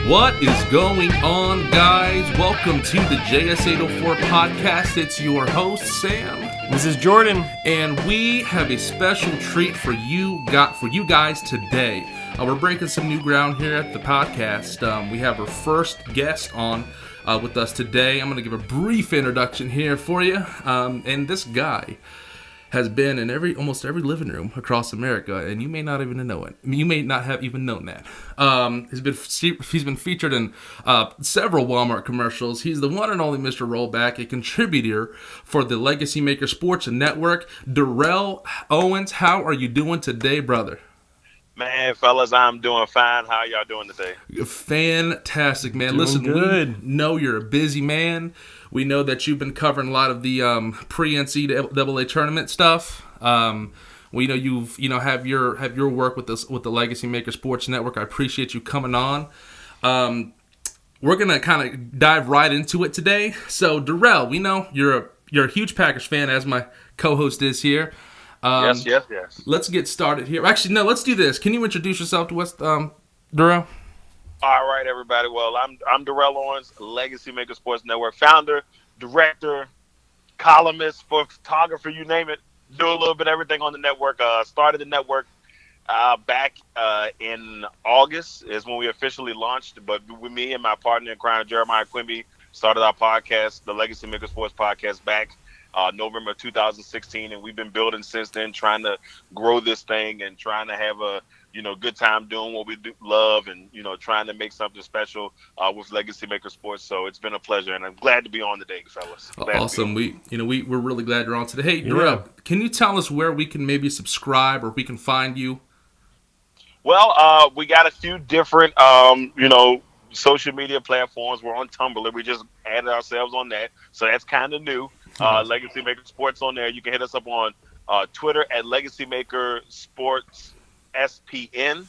What is going on, guys? Welcome to the JS804 Podcast. It's your host, Sam. This is Jordan. And we have a special treat for you guys today. We're breaking some new ground here at the podcast. We have our first guest on with us today. I'm going to give a brief introduction here for you. And this guy has been in almost every living room across America, and you may not even know it. You may not have even known that. He's been featured in several Walmart commercials. He's the one and only Mr. Rollback, a contributor for the Legacy Maker Sports Network. Darrell Owens, how are you doing today, brother? Man, fellas, I'm doing fine. How y'all doing today? Fantastic, man. Doing Listen, good. We know you're a busy man. We know that you've been covering a lot of the pre-NCAA tournament stuff. We know you've have your work with the Legacy Maker Sports Network. I appreciate you coming on. We're gonna kind of dive right into it today. So, Darrell, we know you're a huge Packers fan, as my co-host is here. Yes. Let's get started here. Actually, no, let's do this. Can you introduce yourself to us, Darrell? All right, everybody. Well, I'm Darrell Owens, Legacy Maker Sports Network founder, director, columnist, photographer, you name it. Do a little bit of everything on the network. Started the network back in August is when we officially launched. But with me and my partner in crime, Jeremiah Quimby, started our podcast, the Legacy Maker Sports Podcast, back November 2016, and we've been building since then, trying to grow this thing and trying to have a good time doing what we do, love, and trying to make something special with Legacy Maker Sports. So it's been a pleasure, and I'm glad to be on today, fellas. Awesome. We're really glad you're on today. Hey, Darrell, can you tell us where we can maybe subscribe or we can find you? Well, we got a few different social media platforms. We're on Tumblr. We just added ourselves on that, so that's kind of new. Legacy Maker Sports on there. You can hit us up on Twitter at Legacy Maker Sports SPN.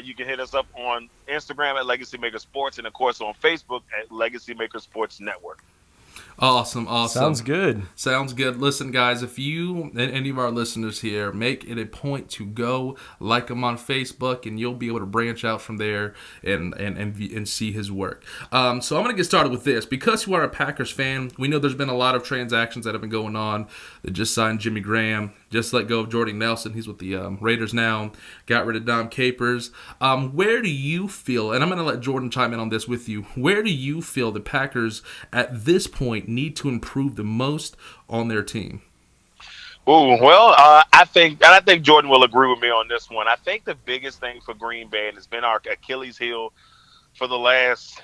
You can hit us up on Instagram at Legacy Maker Sports, and of course on Facebook at Legacy Maker Sports Network. Awesome. Sounds good. Listen, guys, if you and any of our listeners here, make it a point to go like him on Facebook, and you'll be able to branch out from there and see his work. So I'm going to get started with this. Because you are a Packers fan, we know there's been a lot of transactions that have been going on. They just signed Jimmy Graham, just let go of Jordy Nelson. He's with the Raiders now. Got rid of Dom Capers. Where do you feel, and I'm going to let Jordan chime in on this with you, where do you feel the Packers at this point need to improve the most on their team? I think Jordan will agree with me on this one. I think the biggest thing for Green Bay, and it's been our Achilles heel for the last,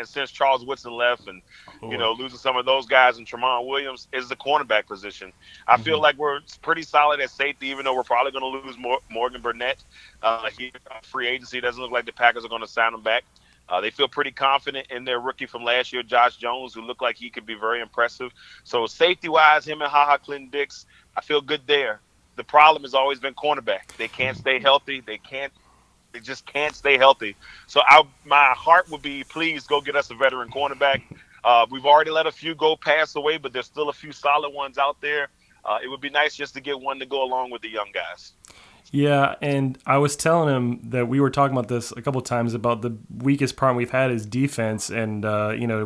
since Charles Woodson left, and losing some of those guys and Tramon Williams, is the cornerback position. I feel like we're pretty solid at safety, even though we're probably going to lose Morgan Burnett. Free agency doesn't look like the Packers are going to sign him back. They feel pretty confident in their rookie from last year, Josh Jones, who looked like he could be very impressive. So safety-wise, him and HaHa Clinton-Dix, I feel good there. The problem has always been cornerback. They can't stay healthy. They just can't stay healthy. So my heart would be, please go get us a veteran cornerback. We've already let a few go pass away, but there's still a few solid ones out there. It would be nice just to get one to go along with the young guys. Yeah, and I was telling him that we were talking about this a couple of times about the weakest problem we've had is defense, and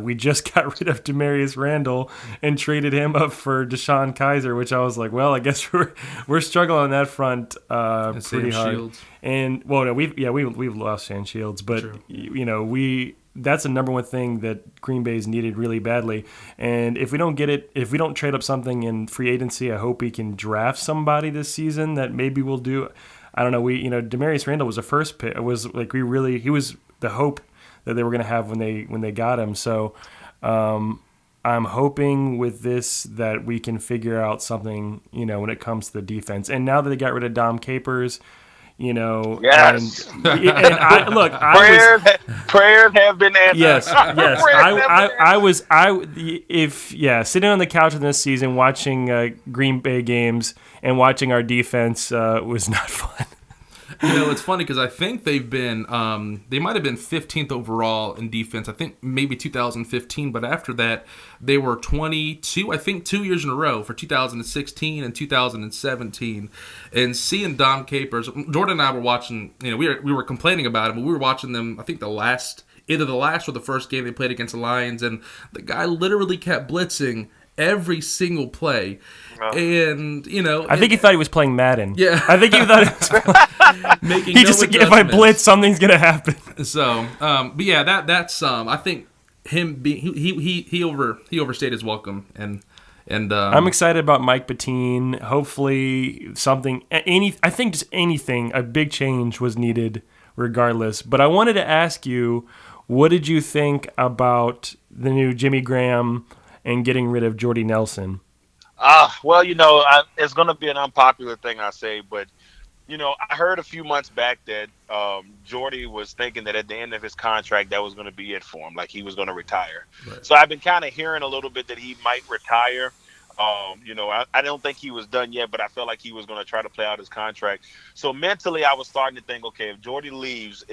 we just got rid of Demarius Randall and traded him up for Deshaun Kaiser, which I was like, well, I guess we're struggling on that front pretty hard. Shields. And we've lost Shane Shields, but True. That's the number one thing that Green Bay's needed really badly. And if we don't get it, if we don't trade up something in free agency, I hope we can draft somebody this season that maybe we'll do. I don't know. Demarius Randall was a first pick. It was like he was the hope that they were going to have when they got him. So I'm hoping with this that we can figure out something, when it comes to the defense. And now that they got rid of Dom Capers, yes. Prayers have been answered. Yes. Sitting on the couch in this season watching Green Bay games and watching our defense was not fun. It's funny because I think they've been, they might have been 15th overall in defense. I think maybe 2015, but after that, they were 22, I think 2 years in a row for 2016 and 2017. And seeing Dom Capers, Jordan and I were watching, we were complaining about him, but we were watching them, I think the last either the last or the first game they played against the Lions, and the guy literally kept blitzing every single play. And, I think he thought he was playing Madden. Yeah. I think he thought he was making he just like, if I blitz, something's going to happen. So, but yeah, that's I think him being he overstayed his welcome, and I'm excited about Mike Bettine. Hopefully I think just anything, a big change was needed regardless. But I wanted to ask you, what did you think about the new Jimmy Graham and getting rid of Jordy Nelson? Well, it's going to be an unpopular thing I say, but, I heard a few months back that Jordy was thinking that at the end of his contract, that was going to be it for him, like he was going to retire. Right. So I've been kind of hearing a little bit that he might retire. I don't think he was done yet, but I felt like he was going to try to play out his contract. So mentally, I was starting to think, okay, if Jordy leaves,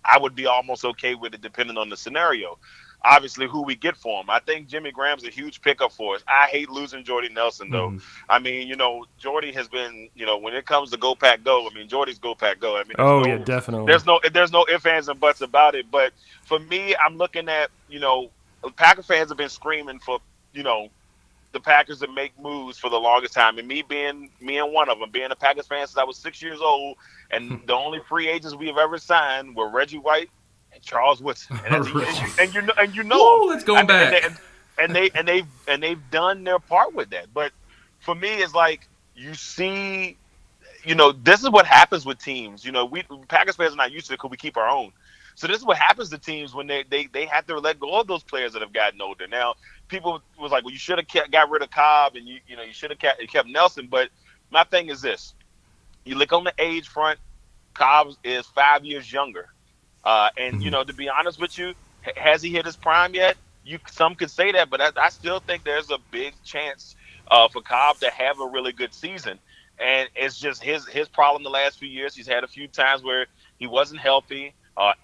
I would be almost okay with it depending on the scenario. Obviously, who we get for him. I think Jimmy Graham's a huge pickup for us. I hate losing Jordy Nelson, though. I mean, Jordy has been, when it comes to Go Pack Go, I mean, Jordy's Go Pack Go. I mean, yeah, definitely. There's no ifs, ands, and buts about it. But for me, I'm looking at, Packer fans have been screaming for, the Packers to make moves for the longest time. And me and one of them, being a Packers fan since I was 6 years old, and the only free agents we have ever signed were Reggie White and Charles Woodson, and you know, let's go back. And they've done their part with that. But for me, it's like you see, this is what happens with teams. We Packers fans are not used to it because we keep our own. So this is what happens to teams when they have to let go of those players that have gotten older. Now, people was like, well, you should have got rid of Cobb, and you should have kept Nelson. But my thing is this: you look on the age front, Cobb is 5 years younger. And, to be honest with you, has he hit his prime yet? Some could say that, but I still think there's a big chance for Cobb to have a really good season. And it's just his problem the last few years. He's had a few times where he wasn't healthy.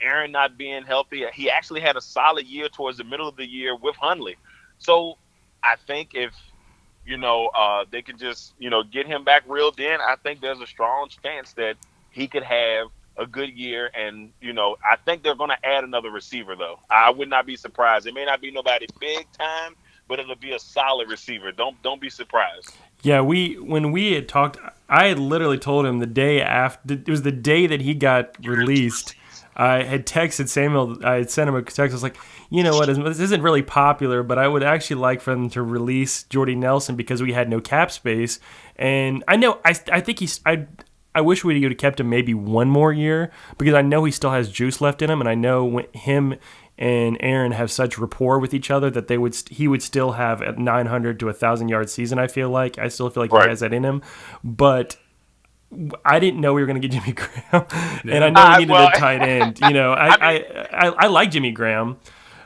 Aaron not being healthy. He actually had a solid year towards the middle of the year with Hundley. So I think if, they can just, get him back reeled in, I think there's a strong chance that he could have a good year. And, I think they're going to add another receiver, though. I would not be surprised. It may not be nobody big time, but it'll be a solid receiver. Don't be surprised. Yeah, when we had talked, I had literally told him the day after, it was the day that he got released. I had texted Samuel, I had sent him a text. I was like, you know what, this isn't really popular, but I would actually like for them to release Jordy Nelson because we had no cap space. And I know, I think I wish we would have kept him maybe one more year because I know he still has juice left in him, and I know when him and Aaron have such rapport with each other that he would still have a 900 to 1,000-yard season. I feel like he has that in him, but I didn't know we were going to get Jimmy Graham, and I know we needed a tight end. I like Jimmy Graham.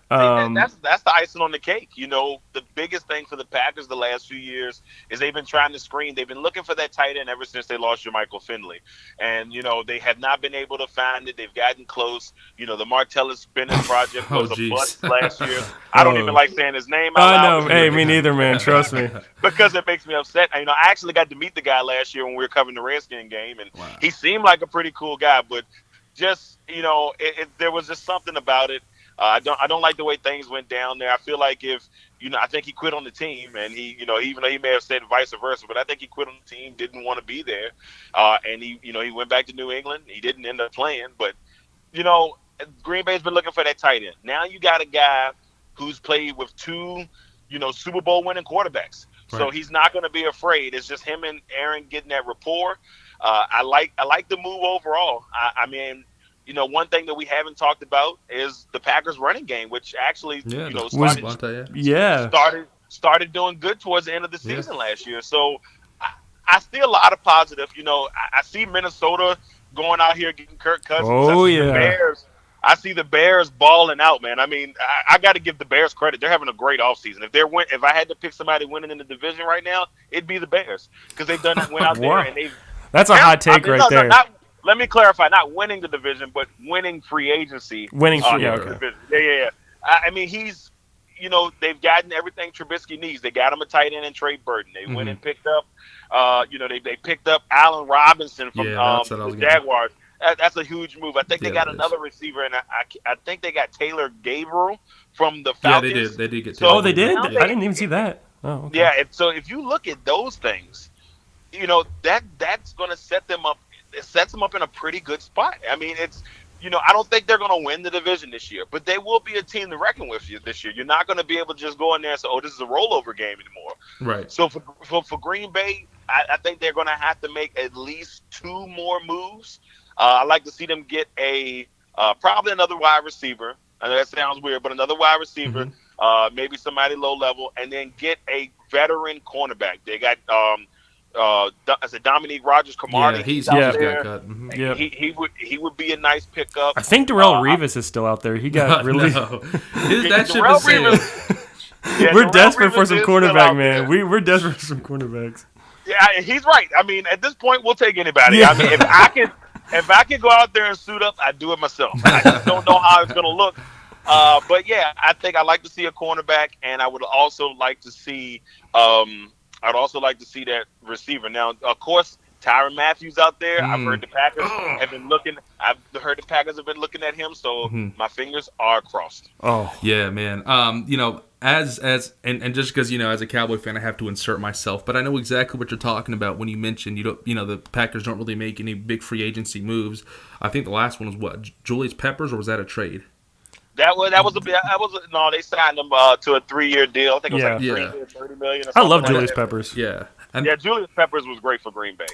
That's the icing on the cake. The biggest thing for the Packers the last few years is they've been trying to screen. They've been looking for that tight end ever since they lost Jermichael Finley. And, they have not been able to find it. They've gotten close. The Martellus Bennett project was a bust last year. I don't even like saying his name out loud. I know. Hey, me neither, man. Trust me. Because it makes me upset. I actually got to meet the guy last year when we were covering the Redskin game, and he seemed like a pretty cool guy. But just, there was just something about it. I don't like the way things went down there. I feel like I think he quit on the team, and he, even though he may have said vice versa, but I think he quit on the team, didn't want to be there, and he went back to New England. He didn't end up playing, but Green Bay's been looking for that tight end. Now you got a guy who's played with two, Super Bowl winning quarterbacks, so he's not going to be afraid. It's just him and Aaron getting that rapport. I like the move overall. I mean. One thing that we haven't talked about is the Packers running game, which actually, started doing good towards the end of the season last year. So I see a lot of positive. I see Minnesota going out here getting Kirk Cousins. Oh, yeah. The Bears. I see the Bears balling out, man. I mean, I got to give the Bears credit. They're having a great offseason. If I had to pick somebody winning in the division right now, it'd be the Bears because they've went out there and they've. That's a hot take there. Let me clarify, not winning the division, but winning free agency. Division. Yeah. I mean, he's, they've gotten everything Trubisky needs. They got him a tight end in Trey Burton. They went and picked up, they picked up Allen Robinson from the Jaguars. That's a huge move. I think they got another receiver, and I think they got Taylor Gabriel from the Falcons. Yeah, they did get Taylor. Oh, they did? I didn't even see that. Oh, okay. Yeah, so if you look at those things, that's going to set them up. It sets them up in a pretty good spot. I mean, I don't think they're going to win the division this year, but they will be a team to reckon with this year. You're not going to be able to just go in there and say, "Oh, this is a rollover game" anymore. Right. So for Green Bay, I think they're going to have to make at least 2 more moves. I'd like to see them get probably another wide receiver. I know that sounds weird, but another wide receiver, maybe somebody low level, and then get a veteran cornerback. They got Dominique Rodgers-Cromartie. Yeah, he's out there. Got cut. Mm-hmm. Yep. He would be a nice pickup. I think Darrell Revis is still out there. He got released. No. That ship is sailed. We're desperate for some cornerback, man. We're desperate for some cornerbacks. Yeah, he's right. I mean, at this point, we'll take anybody. Yeah. I mean, if I can go out there and suit up, I'd do it myself. I just don't know how it's going to look. But yeah, I think I'd like to see a cornerback, and I would also like to see that receiver. Now, of course, Tyrann Mathieu out there. I've heard the Packers have been looking. I've heard the Packers have been looking at him. So my fingers are crossed. Oh yeah, man. As just because as a Cowboy fan, I have to insert myself, but I know exactly what you're talking about when you mentioned the Packers don't really make any big free agency moves. I think the last one was what, Julius Peppers, or was that a trade? They signed him to a 3-year deal. I think it was like 3 years, $30 million. I love Julius Peppers. Yeah, Julius Peppers was great for Green Bay.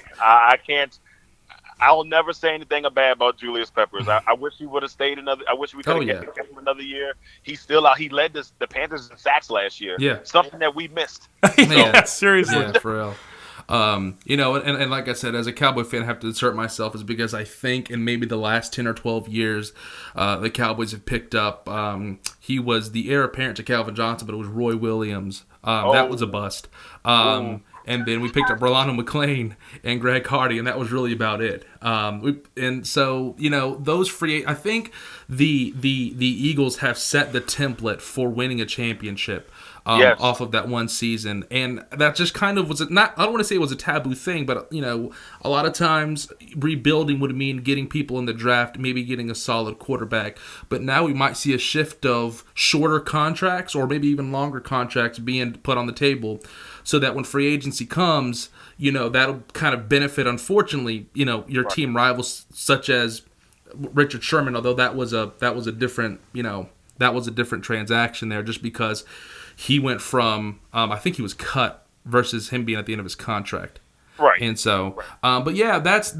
I'll never say anything bad about Julius Peppers. I wish he would have stayed another. I wish we could have kept him another year. He's still out. He led the Panthers in sacks last year. Yeah, something that we missed. Yeah, seriously. Yeah, for real. And like I said, as a Cowboy fan, I have to insert myself, is because I think in maybe the last 10 or 12 years, the Cowboys have picked up. He was the heir apparent to Calvin Johnson, but it was Roy Williams. That was a bust. And then we picked up Rolando McClain and Greg Hardy, and that was really about it. Those I think the Eagles have set the template for winning a championship. Off of that one season, and that just kind of was not. I don't want to say it was a taboo thing, but a lot of times rebuilding would mean getting people in the draft, maybe getting a solid quarterback. But now we might see a shift of shorter contracts, or maybe even longer contracts being put on the table, so that when free agency comes, that'll kind of benefit. Unfortunately, your team rivals such as Richard Sherman, although that was a different transaction there, just because he went from, I think he was cut versus him being at the end of his contract. Right. And so, but yeah, that's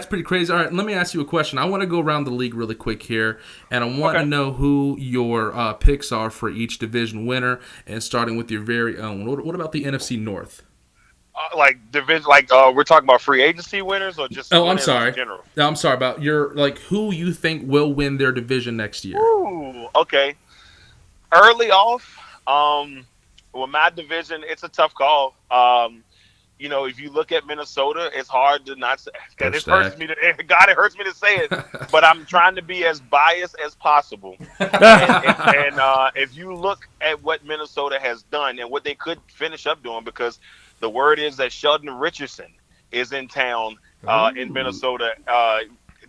pretty crazy. All right, let me ask you a question. I want to go around the league really quick here, and I want to know who your picks are for each division winner, and starting with your very own. What about the NFC North? We're talking about free agency winners, or just I'm sorry. In general? No, I'm sorry about your who you think will win their division next year. Ooh, okay. Early off. With my division, it's a tough call. If you look at Minnesota, it's hard to not say. It hurts me to say it, but I'm trying to be as biased as possible. and if you look at what Minnesota has done and what they could finish up doing, because the word is that Sheldon Richardson is in town in Minnesota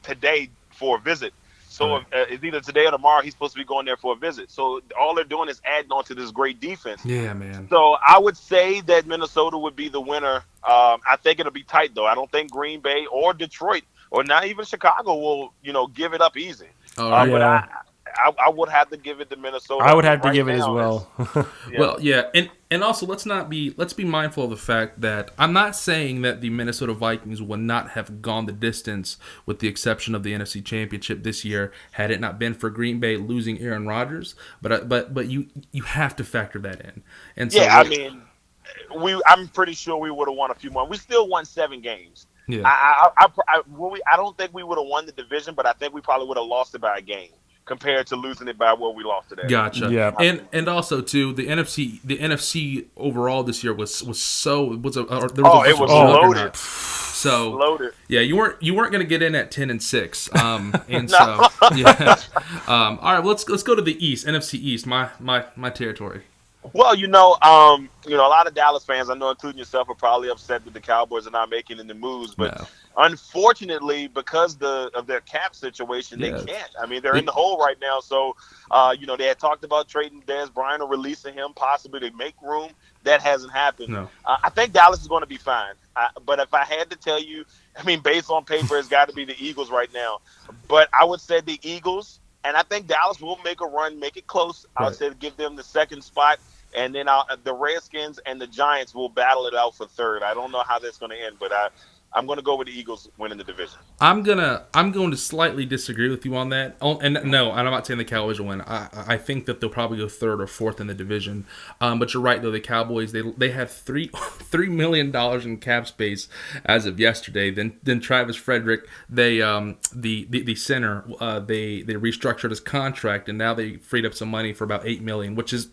today for a visit. So it's either today or tomorrow he's supposed to be going there for a visit. So all they're doing is adding on to this great defense. Yeah, man. So I would say that Minnesota would be the winner. I think it'll be tight, though. I don't think Green Bay or Detroit or not even Chicago will, give it up easy. But I would have to give it to Minnesota. I would have to give it as well. Well, yeah, and also let's be mindful of the fact that I'm not saying that the Minnesota Vikings would not have gone the distance, with the exception of the NFC Championship this year, had it not been for Green Bay losing Aaron Rodgers. But you have to factor that in. And so I'm pretty sure we would have won a few more. We still won 7 games. Yeah. I don't think we would have won the division, but I think we probably would have lost it by a game compared to losing it by what we lost today. Gotcha. Yeah. And also too, the NFC overall this year was loaded. So loaded. Yeah, you weren't going to get in at 10-6. And so yeah. All right, let's go to the East, NFC East, my territory. Well, a lot of Dallas fans, I know, including yourself, are probably upset that the Cowboys are not making any moves. But No. unfortunately, because of their cap situation, they Yeah. can't. I mean, they're in the hole right now. So, they had talked about trading Dez Bryant or releasing him possibly to make room. That hasn't happened. No. I think Dallas is going to be fine. But if I had to tell you, I mean, based on paper, it's got to be the Eagles right now. But I would say the Eagles. And I think Dallas will make a run, make it close. I would say give them the second spot. And then the Redskins and the Giants will battle it out for third. I don't know how that's going to end, but I'm going to go with the Eagles winning the division. I'm going to slightly disagree with you on that. And no, I'm not saying the Cowboys will win. I think that they'll probably go third or fourth in the division. But you're right though. The Cowboys they had $3 million in cap space as of yesterday. Then Travis Frederick, the center, they restructured his contract and now they freed up some money for about $8 million, which is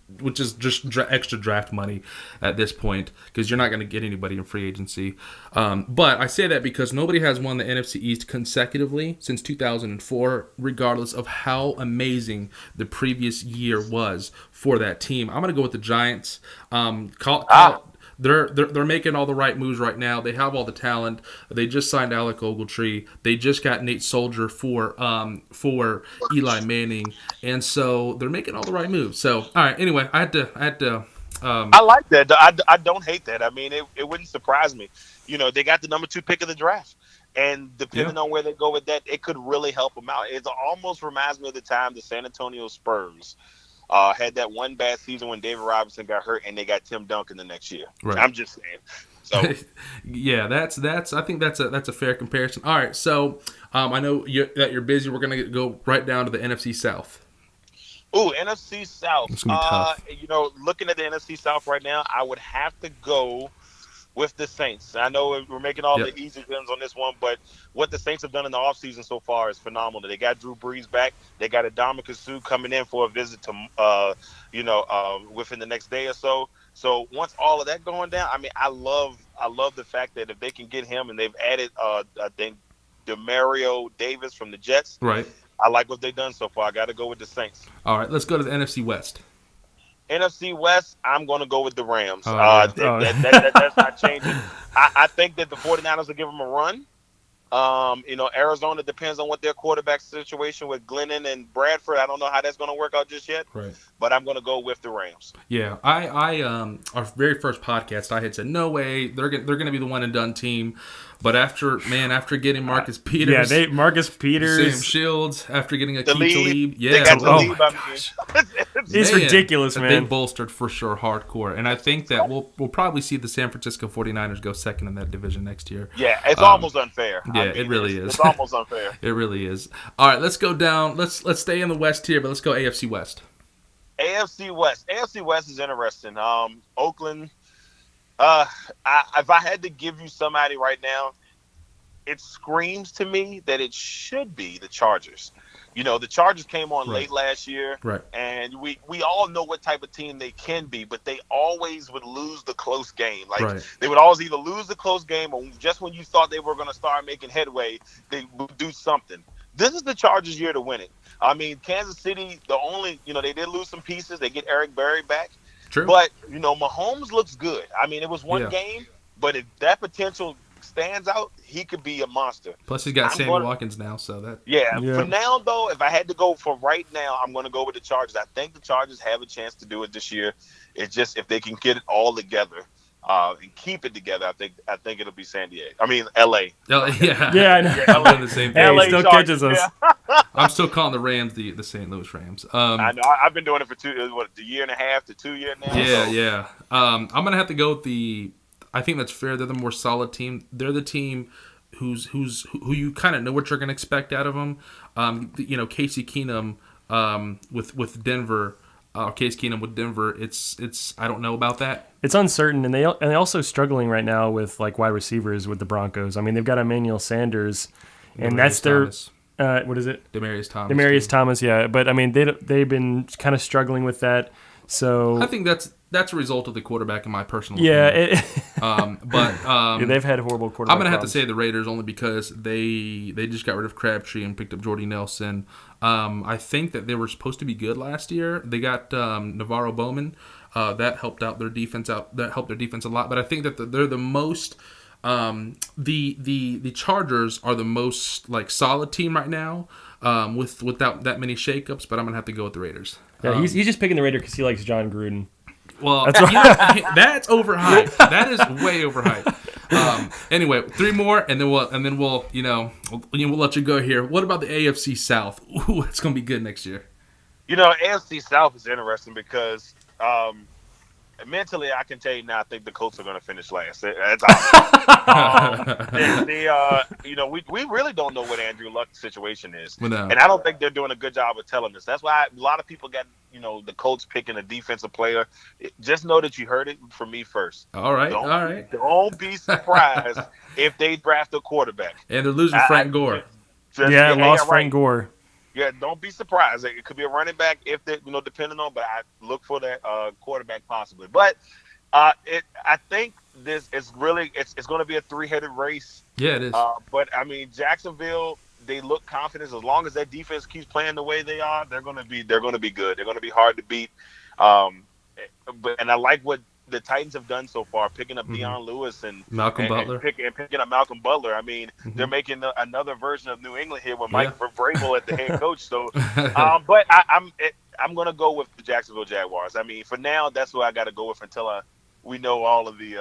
just extra draft money at this point because you're not going to get anybody in free agency. But I say that because nobody has won the NFC East consecutively since 2004, regardless of how amazing the previous year was for that team. I'm going to go with the Giants. They're making all the right moves right now. They have all the talent. They just signed Alec Ogletree. They just got Nate Soldier for Eli Manning, and so they're making all the right moves. So all right. Anyway, I had to. I like that. I don't hate that. I mean, it wouldn't surprise me. They got the number 2 pick of the draft. And depending on where they go with that, it could really help them out. It almost reminds me of the time the San Antonio Spurs had that one bad season when David Robinson got hurt and they got Tim Duncan the next year. Right. I'm just saying. So yeah, that's. I think that's a fair comparison. All right, so I know that you're busy. We're gonna go right down to the NFC South. Ooh, NFC South. It's gonna be tough. Looking at the NFC South right now, I would have to go with the Saints. I know we're making all the easy wins on this one, but what the Saints have done in the offseason so far is phenomenal. They got Drew Brees back. They got Ndamukong Suh coming in for a visit to, within the next day or so. So once all of that going down, I mean, I love the fact that if they can get him, and they've added, I think, Demario Davis from the Jets. Right. I like what they've done so far. I got to go with the Saints. All right, let's go to the NFC West. NFC West, I'm going to go with the Rams. That's not changing. I think that the 49ers will give them a run. Arizona depends on what their quarterback situation with Glennon and Bradford. I don't know how that's going to work out just yet. Right. But I'm going to go with the Rams. Yeah, I our very first podcast, I had said no way they're going to be the one and done team. But after getting Marcus Peters, Marcus Peters, Sam Shields, after getting the lead, they got the lead. Gosh. It's ridiculous, man. They bolstered for sure, hardcore, and I think that we'll probably see the San Francisco 49ers go second in that division next year. Yeah, it's almost unfair. Yeah, it really is. It's almost unfair. It really is. All right, let's go down. Let's stay in the West here, but let's go AFC West. AFC West is interesting. Oakland. If I had to give you somebody right now, it screams to me that it should be the Chargers. The Chargers came on late last year, right? And we all know what type of team they can be, but they always would lose the close game. They would always either lose the close game, or just when you thought they were going to start making headway, they would do something. This is the Chargers' year to win it. I mean, Kansas City, they did lose some pieces. They get Eric Berry back. True. But, Mahomes looks good. I mean, it was one game, but if that potential stands out, he could be a monster. Plus, he's got Sammy Watkins now, so that... Yeah. For now, though, if I had to go for right now, I'm going to go with the Chargers. I think the Chargers have a chance to do it this year. It's just if they can get it all together and keep it together, I think it'll be San Diego. I mean, L.A. Yeah, I know. I'm doing the same thing. LA still catches us. Yeah. I'm still calling the Rams the St. Louis Rams. I know. I've been doing it for a year and a half to 2 years now. Yeah. I'm going to have to go with I think that's fair. They're the more solid team. They're the team who you kind of know what you're going to expect out of them. Casey Keenum with Denver. Case Keenum with Denver. It's I don't know about that. It's uncertain, and they're also struggling right now with like wide receivers with the Broncos. I mean, they've got Emmanuel Sanders, and that's their what is it? Demaryius Thomas. Demaryius Thomas, yeah. But I mean, they've been kind of struggling with that. So I think that's that's a result of the quarterback in my personal Yeah, opinion. But they've had horrible quarterback. I'm gonna have to problems. say the Raiders only because they just got rid of Crabtree and picked up Jordy Nelson. I think that they were supposed to be good last year. They got Navarro Bowman. That helped out their defense That helped their defense a lot. But I think that they're the most. The Chargers are the most like solid team right now, without that many shakeups. But I'm gonna have to go with the Raiders. Yeah, he's just picking the Raiders because he likes John Gruden. Well, that's overhyped. That is way overhyped. Anyway, 3 more, and then we'll let you go here. What about the AFC South? Ooh, it's gonna be good next year. AFC South is interesting because mentally, I can tell you now, I think the Colts are going to finish last. That's awesome. We really don't know what Andrew Luck's situation is. And I don't think they're doing a good job of telling us. That's why a lot of people got, the Colts picking a defensive player. Just know that you heard it from me first. All right. Don't be surprised if they draft a quarterback. And they're losing Frank Gore. Lost Frank Gore. Yeah, don't be surprised. It could be a running back if they, depending on. But I look for that quarterback possibly. But I think this is really it's going to be a 3-headed race. Yeah, it is. But I mean, Jacksonville, they look confident as long as that defense keeps playing the way they are. They're going to be good. They're going to be hard to beat. And I like what the Titans have done so far, picking up Deion Lewis and Malcolm Butler, and picking up Malcolm Butler. I mean, they're making another version of New England here with Mike Vrabel at the head coach. So, but I'm going to go with the Jacksonville Jaguars. I mean, for now, that's what I got to go with until we know all of the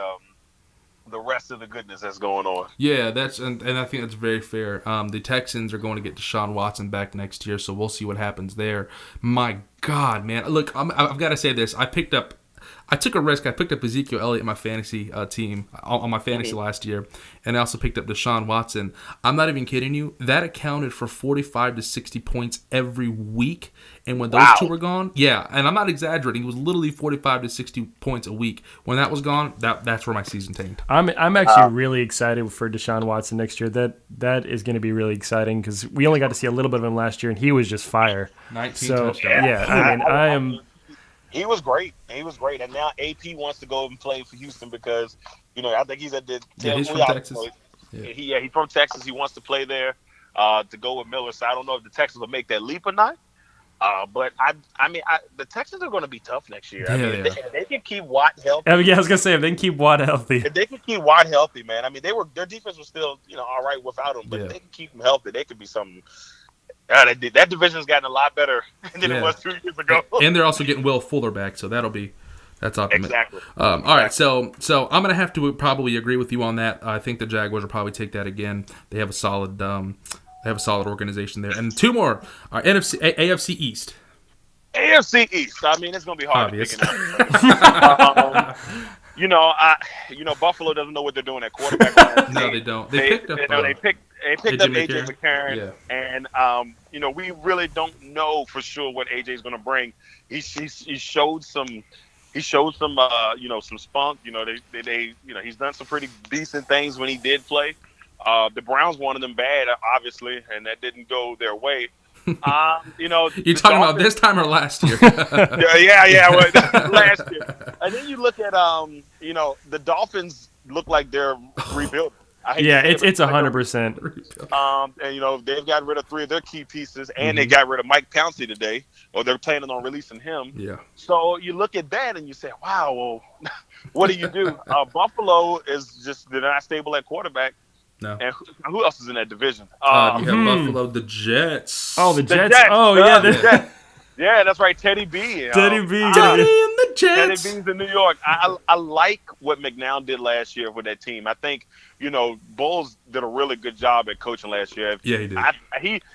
rest of the goodness that's going on. Yeah, and I think that's very fair. The Texans are going to get Deshaun Watson back next year, so we'll see what happens there. My God, man! Look, I've got to say this. I took a risk. I picked up Ezekiel Elliott in my fantasy team on my fantasy last year, and I also picked up Deshaun Watson. I'm not even kidding you. That accounted for 45 to 60 points every week, and when those two were gone, yeah, and I'm not exaggerating. It was literally 45 to 60 points a week. When that was gone, that's where my season tanked. I'm actually really excited for Deshaun Watson next year. That is going to be really exciting because we only got to see a little bit of him last year, and he was just fire. 19 touchdowns. Yeah, I am. He was great. And now AP wants to go and play for Houston because, I think he's at the he's from Texas. He's from Texas. He wants to play there to go with Miller. So I don't know if the Texans will make that leap or not. But the Texans are going to be tough next year. If they can keep Watt healthy. Yeah, I was going to say, if they can keep Watt healthy. If they can keep Watt healthy, man. I mean, their defense was still, all right without him. But if they can keep him healthy, they could be something. That division's gotten a lot better than it was 2 years ago. And they're also getting Will Fuller back, so that's optimistic. Exactly. All right, so I'm gonna have to probably agree with you on that. I think the Jaguars will probably take that again. They have a solid organization there. And 2 more: AFC East. AFC East. I mean, it's gonna be hard Obvious. to pick it up. Buffalo doesn't know what they're doing at quarterback. No, they don't. They picked up AJ McCarron, and we really don't know for sure what AJ is going to bring. He showed some some spunk. He's done some pretty decent things when he did play. The Browns wanted him bad, obviously, and that didn't go their way. You're talking about this time or last year? Yeah. Last year. And then you look at the Dolphins look like they're rebuilding. It's 100%. And they've got rid of 3 of their key pieces, and they got rid of Mike Pouncey today, or they're planning on releasing him. Yeah. So you look at that and you say, "Wow, well, what do you do?" Buffalo they're not stable at quarterback. No. And who else is in that division? You have Buffalo, the Jets. Oh, the Jets. The Jets. Yeah, that's right. Teddy B. Teddy B. Teddy and the Jets. Teddy B's in New York. I like what McNown did last year with that team. I think, Bulls did a really good job at coaching last year. Yeah, he did.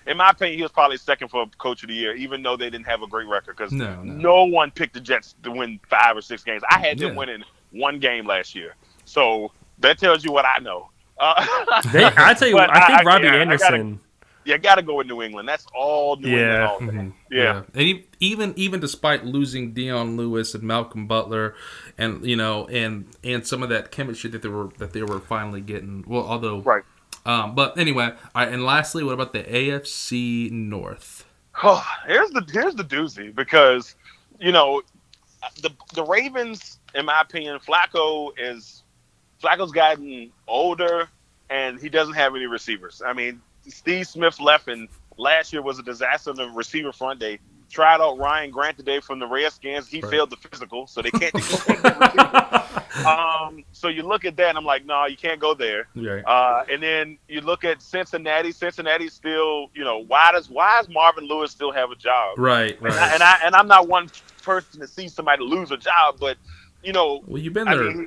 In my opinion, he was probably second for Coach of the Year, even though they didn't have a great record because no one picked the Jets to win 5 or 6 games. I had them winning 1 game last year. So that tells you what I know. I tell you what, I think Robbie Anderson. You got to go with New England. That's all New England all day. Mm-hmm. Yeah. And even despite losing Deion Lewis and Malcolm Butler, and and some of that chemistry that they were finally getting. Well, although right. But anyway, all right. And lastly, what about the AFC North? Oh, here's the doozy because the Ravens, in my opinion, Flacco's gotten older, and he doesn't have any receivers. I mean, Steve Smith left, and last year was a disaster on the receiver front. They tried out Ryan Grant today from the Redskins. He failed the physical, so they can't. So you look at that, and I'm like, no, you can't go there. Right. And then you look at Cincinnati. Cincinnati's still, why does Marvin Lewis still have a job? Right. And I'm not one person to see somebody lose a job, but well, you've been there.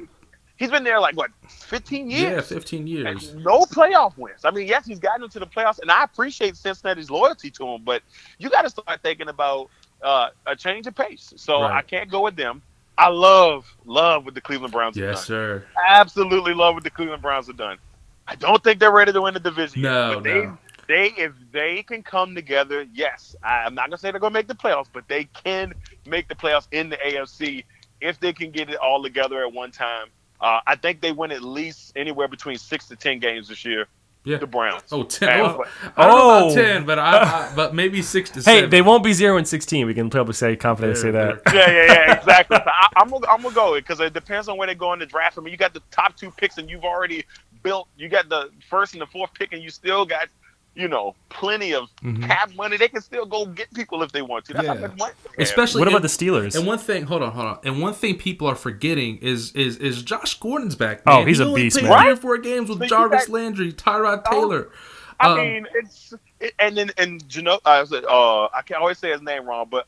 He's been there like 15 years. Yeah, 15 years. And no playoff wins. I mean, yes, he's gotten into the playoffs, and I appreciate Cincinnati's loyalty to him, but you got to start thinking about a change of pace. So I can't go with them. I love what the Cleveland Browns have done. Yes, sir. Absolutely love what the Cleveland Browns have done. I don't think they're ready to win the division. No, but if they can come together, yes, I'm not gonna say they're gonna make the playoffs, but they can make the playoffs in the AFC if they can get it all together at one time. I think they win at least anywhere between 6 to 10 games this year. Yeah. The Browns. 10. I don't know about 10, but maybe 6 to 7. Hey, they won't be 0-16. We can probably say confidently say that. Yeah, exactly. So I'm gonna go because it depends on where they go in the draft. I mean, you got the top 2 picks, and you've already built. You got the 1st and the 4th pick, and you still got plenty of cap money. They can still go get people if they want to. That's how much money. Especially, what about the Steelers? And one thing, hold on. And one thing people are forgetting is Josh Gordon's back. Man. Oh, he's a beast, man. 3 or 4 games with Jarvis Landry, Tyrod Taylor. I mean, I can always say his name wrong, but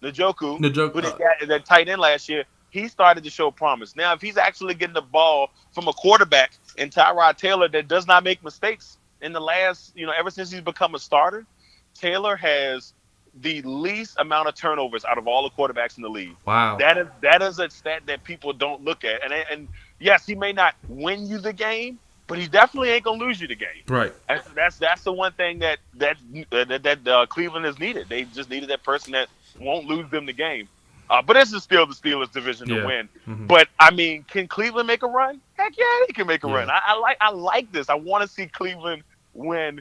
Njoku, who they got that tight end last year, he started to show promise. Now, if he's actually getting the ball from a quarterback and Tyrod Taylor that does not make mistakes. In the last, ever since he's become a starter, Taylor has the least amount of turnovers out of all the quarterbacks in the league. Wow. That is a stat that people don't look at. And yes, he may not win you the game, but he definitely ain't gonna lose you the game. Right. That's the one thing that Cleveland has needed. They just needed that person that won't lose them the game. But this is still the Steelers' division to win. Mm-hmm. But I mean, can Cleveland make a run? Heck yeah, they can make a run. I like this. I want to see Cleveland win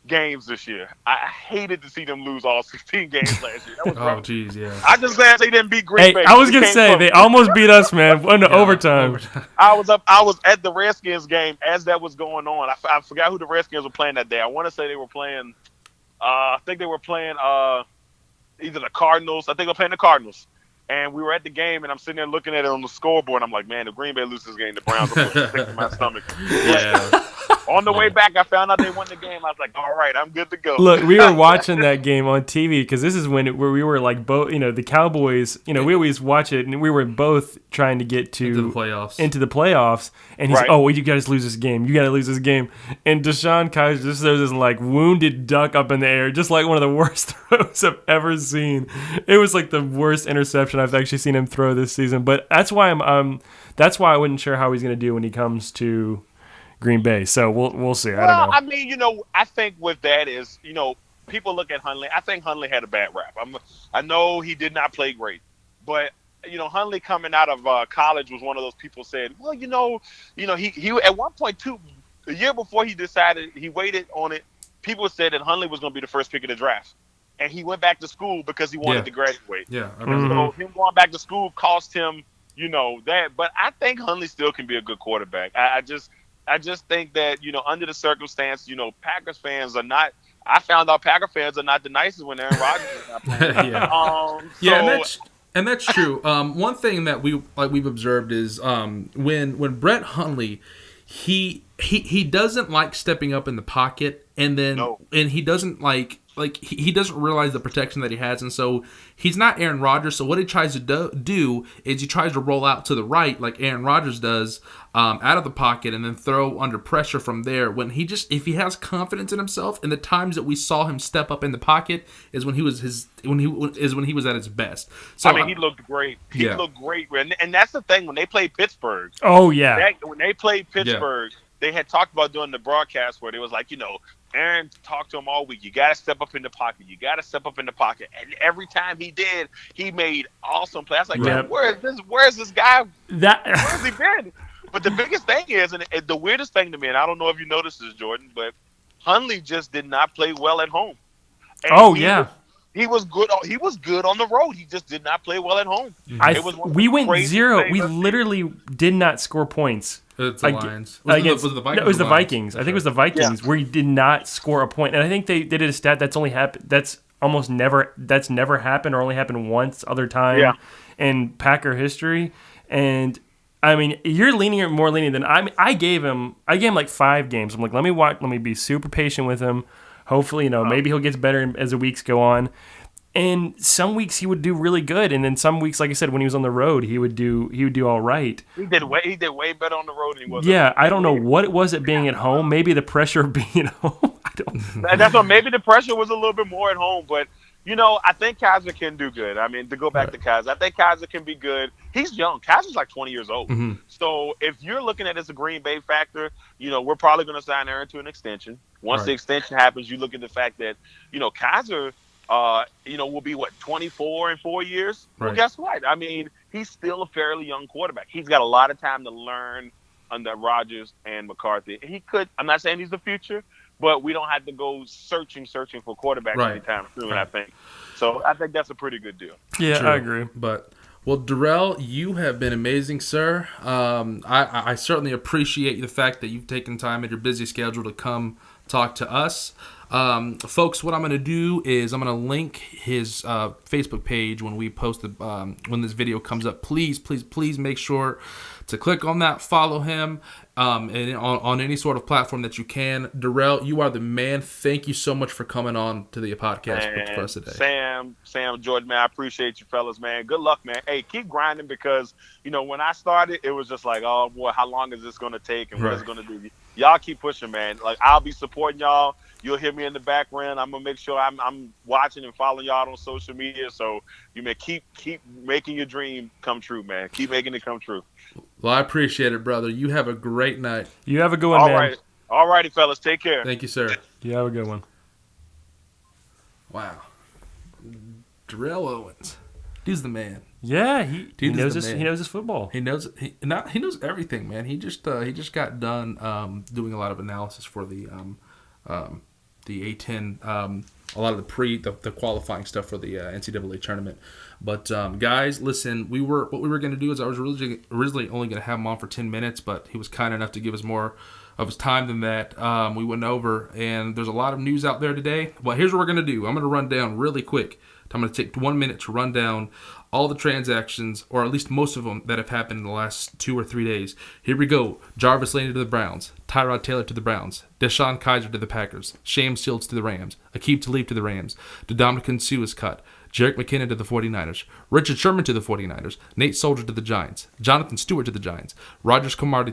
games this year. I hated to see them lose all 16 games last year. That was rough. Geez, yeah. I just glad they didn't beat Green Bay. I was gonna say they almost beat us, man. In overtime. I was at the Redskins game as that was going on. I forgot who the Redskins were playing that day. I want to say they were playing. I think they were playing either the Cardinals. I think they were playing the Cardinals. And we were at the game, and I'm sitting there looking at it on the scoreboard. I'm like, man, if Green Bay loses this game, the Browns are going to stick in my stomach. Yeah. On the way back, I found out they won the game. I was like, all right, I'm good to go. Look, we were watching that game on TV because this is where we were like both, the Cowboys, we always watch it, and we were both trying to get to into the playoffs. And he's like, oh, well, you guys lose this game. You got to lose this game. And Deshaun Kaiser just throws this like wounded duck up in the air, just like one of the worst throws I've ever seen. It was like the worst interception I've actually seen him throw this season. But that's why that's why I wasn't sure how he's going to do when he comes to Green Bay. So we'll see. I don't know. I mean, I think with that is, people look at Hundley. I think Hundley had a bad rap. I know he did not play great, but Hundley coming out of college was one of those people said, well, he at one point too, a year before he decided he waited on it, people said that Hundley was going to be the first pick of the draft, and he went back to school because he wanted to graduate. Yeah, I remember. So him going back to school cost him, that. But I think Hundley still can be a good quarterback. I just think that, under the circumstance, Packers fans are not. I found out Packer fans are not the nicest when Aaron Rodgers is not playing. And that's true. One thing that we've observed is when Brett Hundley, he doesn't like stepping up in the pocket, and he doesn't he doesn't realize the protection that he has, and so he's not Aaron Rodgers. So what he tries to do is he tries to roll out to the right like Aaron Rodgers does, out of the pocket, and then throw under pressure from there. If he has confidence in himself, and the times that we saw him step up in the pocket is when he was at his best. So he looked great. He looked great, and that's the thing when they played Pittsburgh. Oh yeah, when they played Pittsburgh, they had talked about doing the broadcast where they was like, Aaron talked to him all week. You got to step up in the pocket. You got to step up in the pocket. And every time he did, he made awesome plays. I was like, man, where is this guy? Where has he been? But the biggest thing is, and the weirdest thing to me, and I don't know if you noticed this, Jordan, but Hundley just did not play well at home. And He was good. He was good on the road. He just did not play well at home. We went 0. We literally did not score points. It's the Lions. Was it the Vikings? No, it was the Vikings. I think it was the Vikings where he did not score a point. And I think they did a stat that's only happened. That's almost never. That's never happened or only happened once other time in Packer history. And I mean, you're more lenient than I gave him like 5 games. I'm like, let me be super patient with him. Hopefully, maybe he'll get better as the weeks go on. And some weeks he would do really good, and then some weeks, like I said, when he was on the road, he would do all right. He did way better on the road than he was. Yeah, I don't know what it was at being at home. Maybe the pressure of being at home. I don't know. That's what. Maybe the pressure was a little bit more at home, but I think Kaiser can do good. I mean, to go back to Kaiser, I think Kaiser can be good. He's young. Kaiser's like 20 years old. Mm-hmm. So if you're looking at it as a Green Bay factor, we're probably going to sign Aaron to an extension. Once the extension happens, you look at the fact that, Kaiser, will be 24 in 4 years. Right. Well, guess what? I mean, he's still a fairly young quarterback. He's got a lot of time to learn under Rodgers and McCarthy. I'm not saying he's the future, but we don't have to go searching for quarterbacks anytime soon, I think. So I think that's a pretty good deal. Yeah, True. I agree. But, well, Darrell, you have been amazing, sir. I certainly appreciate the fact that you've taken time in your busy schedule to come talk to us. Folks, what I'm going to do is I'm going to link his Facebook page when we post when this video comes up. Please make sure to click on that, follow him, and on any sort of platform that you can. Darrell, you are the man. Thank you so much for coming on to the podcast for us today. Sam, Jordan, man, I appreciate you fellas, man. Good luck, man. Hey, keep grinding because, when I started, it was just like, oh, boy, how long is this going to take and what is it going to do? Y'all keep pushing, man. Like, I'll be supporting y'all. You'll hear me in the background. I'm going to make sure I'm watching and following y'all on social media. So, you may keep making your dream come true, man. Keep making it come true. Well, I appreciate it, brother. You have a great night. You have a good one, man. All righty, fellas. Take care. Thank you, sir. You have a good one. Wow. Darrell Owens. He's the man. Yeah, he knows his football. He knows everything, man. He just got done doing a lot of analysis for the A10, a lot of the qualifying stuff for the NCAA tournament. But guys, listen, what we were going to do is I was originally only going to have him on for 10 minutes, but he was kind enough to give us more of his time than that. We went over, and there's a lot of news out there today. Well, here's what we're going to do. I'm going to run down really quick. I'm going to take 1 minute to run down all the transactions, or at least most of them, that have happened in the last 2 or 3 days. Here we go. Jarvis Landry to the Browns. Tyrod Taylor to the Browns. Deshaun Kaiser to the Packers. Sham Shields to the Rams. Aqib Talib to the Rams. Ndamukong Suh is cut. Jerick McKinnon to the 49ers. Richard Sherman to the 49ers. Nate Soldier to the Giants. Jonathan Stewart to the Giants. Rogers Cromartie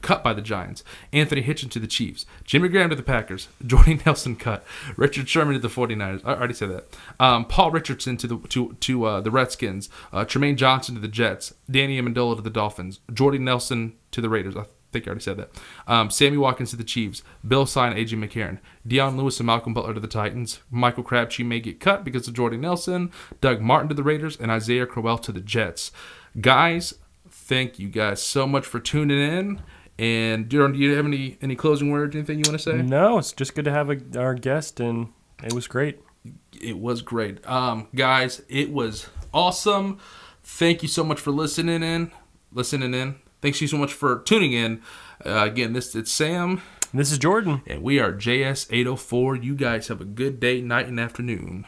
cut by the Giants. Anthony Hitchens to the Chiefs. Jimmy Graham to the Packers. Jordy Nelson cut. Richard Sherman to the 49ers. I already said that. Paul Richardson to the Redskins. Tremaine Johnson to the Jets. Danny Amendola to the Dolphins. Jordy Nelson to the Raiders. I think I already said that. Sammy Watkins to the Chiefs. Bill Sign, A.J. McCarron. Deion Lewis and Malcolm Butler to the Titans. Michael Crabtree may get cut because of Jordy Nelson. Doug Martin to the Raiders. And Isaiah Crowell to the Jets. Guys, thank you guys so much for tuning in. And Darrell, do you have any closing words, anything you want to say? No, it's just good to have our guest, and it was great. It was great. Guys, it was awesome. Thank you so much for listening in. Thanks you so much for tuning in. Again, it's Sam. This is Jordan. And we are JS804. You guys have a good day, night, and afternoon.